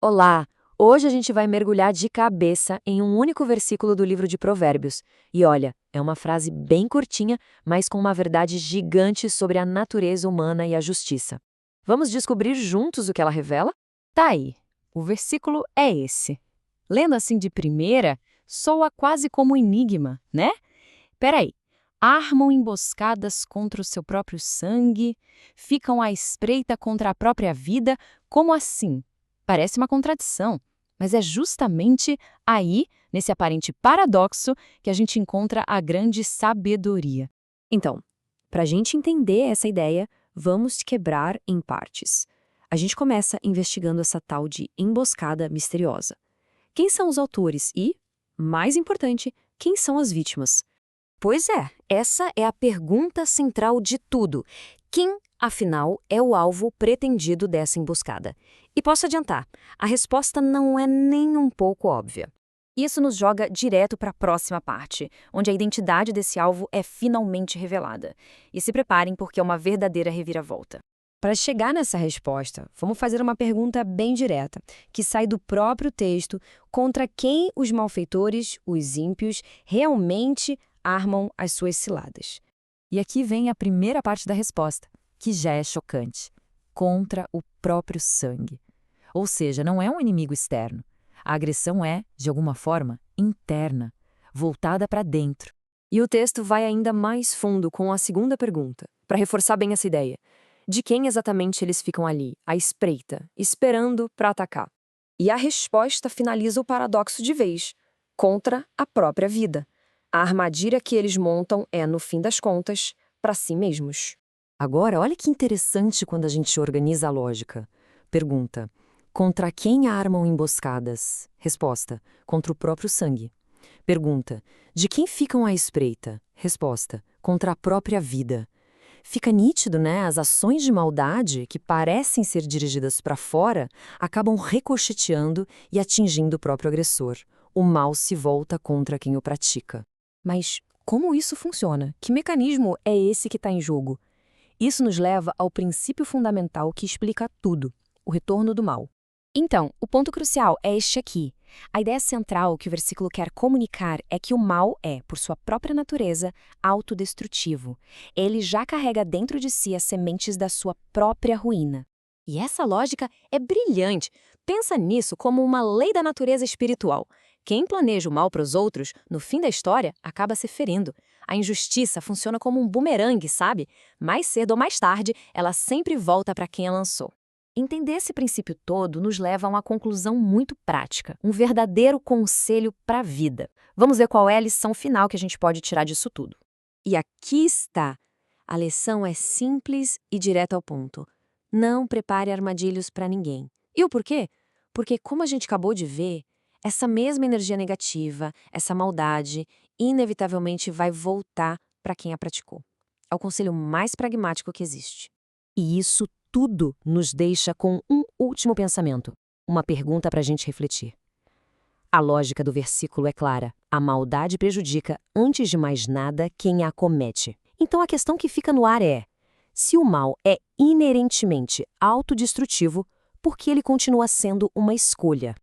Olá! Hoje a gente vai mergulhar de cabeça em um único versículo do livro de Provérbios. E olha, é uma frase bem curtinha, mas com uma verdade gigante sobre a natureza humana e a justiça. Vamos descobrir juntos o que ela revela? Tá aí. O versículo é esse. Lendo assim de primeira, soa quase como um enigma, né? Peraí. Armam emboscadas contra o seu próprio sangue, ficam à espreita contra a própria vida. Como assim? Parece uma contradição, mas é justamente aí, nesse aparente paradoxo, que a gente encontra a grande sabedoria. Então, para a gente entender essa ideia, vamos quebrar em partes. A gente começa investigando essa tal de emboscada misteriosa. Quem são os autores e, mais importante, quem são as vítimas? Pois é, essa é a pergunta central de tudo. Quem, afinal, é o alvo pretendido dessa emboscada? E posso adiantar, a resposta não é nem um pouco óbvia. Isso nos joga direto para a próxima parte, onde a identidade desse alvo é finalmente revelada. E se preparem porque é uma verdadeira reviravolta. Para chegar nessa resposta, vamos fazer uma pergunta bem direta, que sai do próprio texto, contra quem os malfeitores, os ímpios, realmente armam as suas ciladas. E aqui vem a primeira parte da resposta, que já é chocante: contra o próprio sangue. Ou seja, não é um inimigo externo. A agressão é, de alguma forma, interna, voltada para dentro. E o texto vai ainda mais fundo com a segunda pergunta, para reforçar bem essa ideia. De quem exatamente eles ficam ali, à espreita, esperando para atacar? E a resposta finaliza o paradoxo de vez, contra a própria vida. A armadilha que eles montam é, no fim das contas, para si mesmos. Agora, olha que interessante quando a gente organiza a lógica. Pergunta: contra quem armam emboscadas? Resposta: contra o próprio sangue. Pergunta: de quem ficam à espreita? Resposta: contra a própria vida. Fica nítido, né? As ações de maldade, que parecem ser dirigidas para fora, acabam ricocheteando e atingindo o próprio agressor. O mal se volta contra quem o pratica. Mas como isso funciona? Que mecanismo é esse que está em jogo? Isso nos leva ao princípio fundamental que explica tudo: o retorno do mal. Então, o ponto crucial é este aqui. A ideia central que o versículo quer comunicar é que o mal é, por sua própria natureza, autodestrutivo. Ele já carrega dentro de si as sementes da sua própria ruína. E essa lógica é brilhante. Pensa nisso como uma lei da natureza espiritual. Quem planeja o mal para os outros, no fim da história, acaba se ferindo. A injustiça funciona como um bumerangue, sabe? Mais cedo ou mais tarde, ela sempre volta para quem a lançou. Entender esse princípio todo nos leva a uma conclusão muito prática, um verdadeiro conselho para a vida. Vamos ver qual é a lição final que a gente pode tirar disso tudo. E aqui está. A lição é simples e direta ao ponto. Não prepare armadilhos para ninguém. E o porquê? Porque, como a gente acabou de ver, essa mesma energia negativa, essa maldade, inevitavelmente vai voltar para quem a praticou. É o conselho mais pragmático que existe. E isso tudo nos deixa com um último pensamento, uma pergunta para a gente refletir. A lógica do versículo é clara: a maldade prejudica, antes de mais nada, quem a comete. Então a questão que fica no ar é: se o mal é inerentemente autodestrutivo, por que ele continua sendo uma escolha?